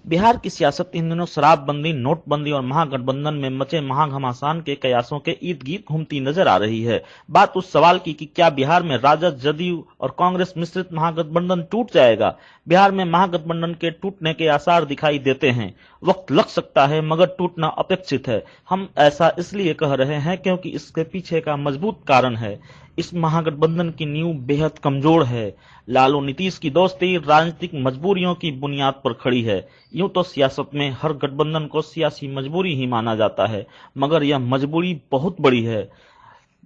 बिहार की सियासत इन दिनों शराबबंदी, नोटबंदी और महागठबंधन में मचे महाघमासान के कयासों के इर्द गिर्द घूमती नजर आ रही है। बात उस सवाल की कि क्या बिहार में राजद, जदयू और कांग्रेस मिश्रित महागठबंधन टूट जाएगा। बिहार में महागठबंधन के टूटने के आसार दिखाई देते हैं। वक्त लग सकता है मगर टूटना अपेक्षित है। हम ऐसा इसलिए कह रहे हैं क्योंकि इसके पीछे का मजबूत कारण है। इस महागठबंधन की नींव बेहद कमजोर है। लालू नीतीश की दोस्ती राजनीतिक मजबूरियों की बुनियाद पर खड़ी है। यूं तो सियासत में हर गठबंधन को सियासी मजबूरी ही माना जाता है, मगर यह मजबूरी बहुत बड़ी है।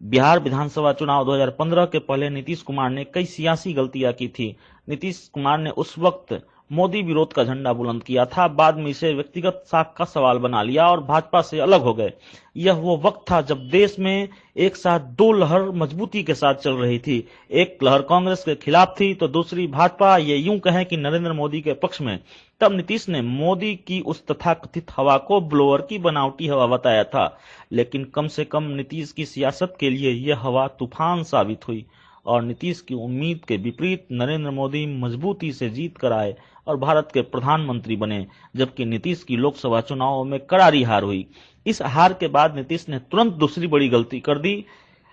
बिहार विधानसभा चुनाव 2015 के पहले नीतीश कुमार ने कई सियासी गलतियां की थी। नीतीश कुमार ने उस वक्त मोदी विरोध का झंडा बुलंद किया था, बाद में इसे व्यक्तिगत साख का सवाल बना लिया और भाजपा से अलग हो गए। यह वो वक्त था जब देश में एक साथ दो लहर मजबूती के साथ चल रही थी। एक लहर कांग्रेस के खिलाफ थी तो दूसरी भाजपा, ये यूं कहें कि नरेंद्र मोदी के पक्ष में। तब नीतीश ने मोदी की उस तथाकथित हवा को ब्लोअर की बनावटी हवा बताया था, लेकिन कम से कम नीतीश की सियासत के लिए यह हवा तूफान साबित हुई और नीतीश की उम्मीद के विपरीत नरेंद्र मोदी मजबूती से जीत कर आए और भारत के प्रधानमंत्री बने, जबकि नीतीश की लोकसभा चुनावों में करारी हार हुई। इस हार के बाद नीतीश ने तुरंत दूसरी बड़ी गलती कर दी।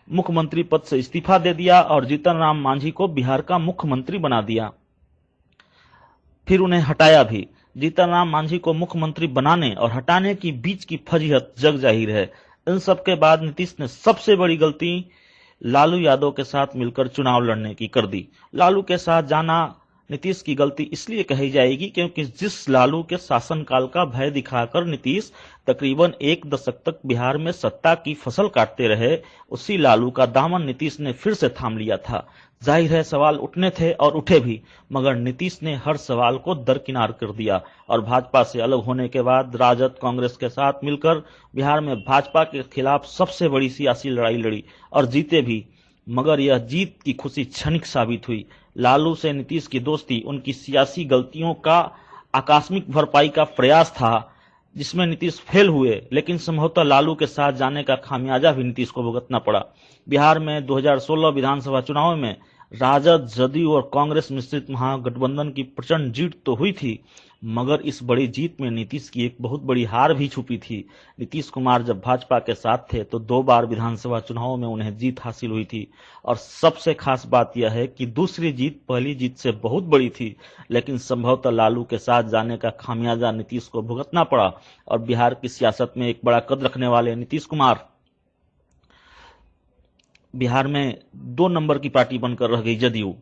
मुख्यमंत्री पद से इस्तीफा दे दिया और जीतन राम मांझी को बिहार का मुख्यमंत्री बना दिया, फिर उन्हें हटाया भी। जीतन राम मांझी को मुख्यमंत्री बनाने और हटाने की बीच की फजीहत जग जाहिर है। इन सब के बाद नीतीश ने सबसे बड़ी गलती लालू यादव के साथ मिलकर चुनाव लड़ने की कर दी। लालू के साथ जाना नीतीश की गलती इसलिए कही जाएगी क्योंकि जिस लालू के शासनकाल का भय दिखाकर नीतीश तकरीबन एक दशक तक बिहार में सत्ता की फसल काटते रहे, उसी लालू का दामन नीतीश ने फिर से थाम लिया था। जाहिर है सवाल उठने थे और उठे भी, मगर नीतीश ने हर सवाल को दरकिनार कर दिया और भाजपा से अलग होने के बाद राजद, कांग्रेस के साथ मिलकर बिहार में भाजपा के खिलाफ सबसे बड़ी सियासी लड़ाई लड़ी और जीते भी। मगर यह जीत की खुशी क्षणिक साबित हुई। लालू से नीतीश की दोस्ती उनकी सियासी गलतियों का आकस्मिक भरपाई का प्रयास था, जिसमें नीतीश फेल हुए, लेकिन संभवतः लालू के साथ जाने का खामियाजा भी नीतीश को भुगतना पड़ा। बिहार में 2016 विधानसभा चुनाव में राजद, जदयू और कांग्रेस मिश्रित महागठबंधन की प्रचंड जीत तो हुई थी, मगर इस बड़ी जीत में नीतीश की एक बहुत बड़ी हार भी छुपी थी। नीतीश कुमार जब भाजपा के साथ थे तो 2 बार विधानसभा चुनाव में उन्हें जीत हासिल हुई थी और सबसे खास बात यह है कि दूसरी जीत पहली जीत से बहुत बड़ी थी, लेकिन संभवतः लालू के साथ जाने का खामियाजा नीतीश को भुगतना पड़ा और बिहार की सियासत में एक बड़ा कद रखने वाले नीतीश कुमार बिहार में 2 नंबर की पार्टी बनकर रह गई। जदयू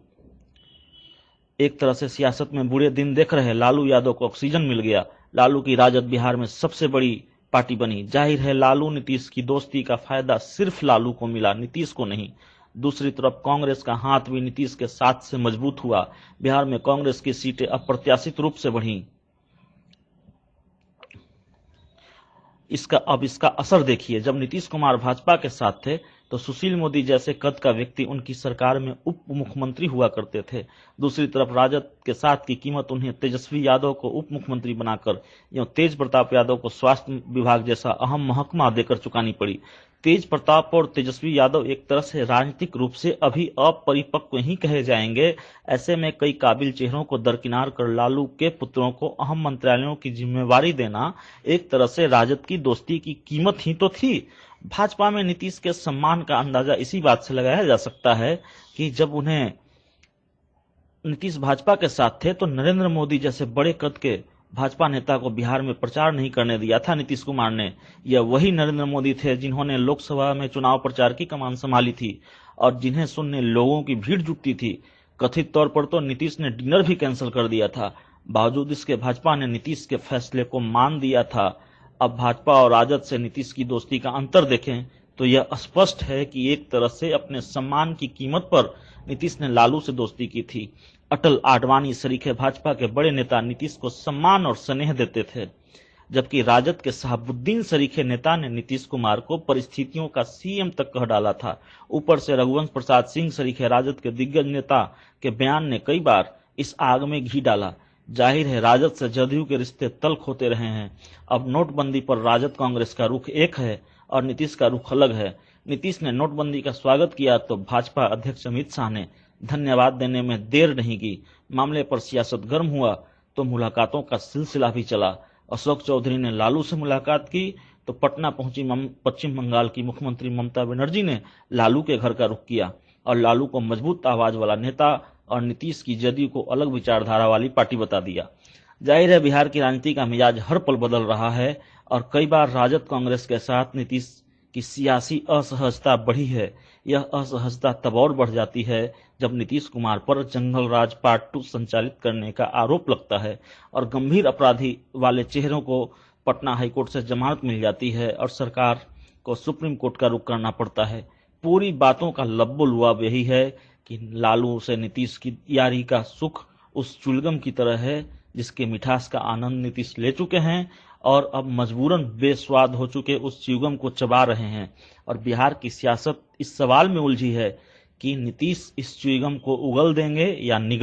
एक तरह से सियासत में बुरे दिन देख रहे लालू यादव को ऑक्सीजन मिल गया। लालू की राजद बिहार में सबसे बड़ी पार्टी बनी। जाहिर है लालू नीतीश की दोस्ती का फायदा सिर्फ लालू को मिला, नीतीश को नहीं। दूसरी तरफ कांग्रेस का हाथ भी नीतीश के साथ से मजबूत हुआ। बिहार में कांग्रेस की सीटें अप्रत्याशित रूप से बढ़ी। इसका असर देखिए। जब नीतीश कुमार भाजपा के साथ थे तो सुशील मोदी जैसे कद का व्यक्ति उनकी सरकार में उप मुख्यमंत्री हुआ करते थे। दूसरी तरफ राजद के साथ की कीमत उन्हें तेजस्वी यादव को उप मुख्यमंत्री बनाकर या तेज प्रताप यादव को स्वास्थ्य विभाग जैसा अहम महकमा देकर चुकानी पड़ी। तेज प्रताप और तेजस्वी यादव एक तरह से राजनीतिक रूप से अभी अपरिपक्व ही कहे जाएंगे। ऐसे में कई काबिल चेहरों को दरकिनार कर लालू के पुत्रों को अहम मंत्रालयों की जिम्मेवारी देना एक तरह से राजद की दोस्ती की कीमत ही तो थी। भाजपा में नीतीश के सम्मान का अंदाजा इसी बात से लगाया जा सकता है कि जब उन्हें नीतीश भाजपा के साथ थे तो नरेंद्र मोदी जैसे बड़े कद के भाजपा नेता को बिहार में प्रचार नहीं करने दिया था नीतीश कुमार ने। यह वही नरेंद्र मोदी थे जिन्होंने लोकसभा में चुनाव प्रचार की कमान संभाली थी और जिन्हें सुनने लोगों की भीड़ जुटती थी। कथित तौर पर तो नीतीश ने डिनर भी कैंसिल कर दिया था, बावजूद इसके भाजपा ने नीतीश के फैसले को मान दिया था। अब भाजपा और राजद से नीतीश की दोस्ती का अंतर देखें तो यह स्पष्ट है कि एक तरह से अपने सम्मान की कीमत पर नीतीश ने लालू से दोस्ती की थी। अटल, आडवाणी सरीखे भाजपा के बड़े नेता नीतीश को सम्मान और स्नेह देते थे, जबकि राजद के शहाबुद्दीन सरीखे नेता ने नीतीश कुमार को परिस्थितियों का सीएम तक कह डाला था। ऊपर से रघुवंश प्रसाद सिंह सरीखे राजद के दिग्गज नेता के बयान ने कई बार इस आग में घी डाला। जाहिर है राजद से जदयू के रिश्ते तल्ख होते रहे हैं। अब नोटबंदी पर राजद कांग्रेस का रुख एक है और नीतीश का रुख अलग है। नीतीश ने नोटबंदी का स्वागत किया तो भाजपा अध्यक्ष अमित शाह ने धन्यवाद देने में देर नहीं की। मामले पर सियासत गर्म हुआ तो मुलाकातों का सिलसिला भी चला। अशोक चौधरी ने लालू से मुलाकात की तो पटना पहुंची पश्चिम बंगाल की मुख्यमंत्री ममता बनर्जी ने लालू के घर का रुख किया और लालू को मजबूत आवाज वाला नेता और नीतीश की जदयू को अलग विचारधारा वाली पार्टी बता दिया। जाहिर है बिहार की राजनीति का मिजाज हर पल बदल रहा है और कई बार राजद कांग्रेस के साथ नीतीश की सियासी असहजता बढ़ी है। यह असहजता तब और बढ़ जाती है जब नीतीश कुमार पर जंगल राज पार्ट 2 संचालित करने का आरोप लगता है और गंभीर अपराधी वाले चेहरों को पटना हाईकोर्ट से जमानत मिल जाती है और सरकार को सुप्रीम कोर्ट का रुख करना पड़ता है। पूरी बातों का लब्बो लुआब यही है कि लालू से नीतीश की यारी का सुख उस चुलगम की तरह है जिसके मिठास का आनंद नीतीश ले चुके हैं और अब मजबूरन बेस्वाद हो चुके उस च्युइंगम को चबा रहे हैं। और बिहार की सियासत इस सवाल में उलझी है कि नीतीश इस च्युइंगम को उगल देंगे या निगल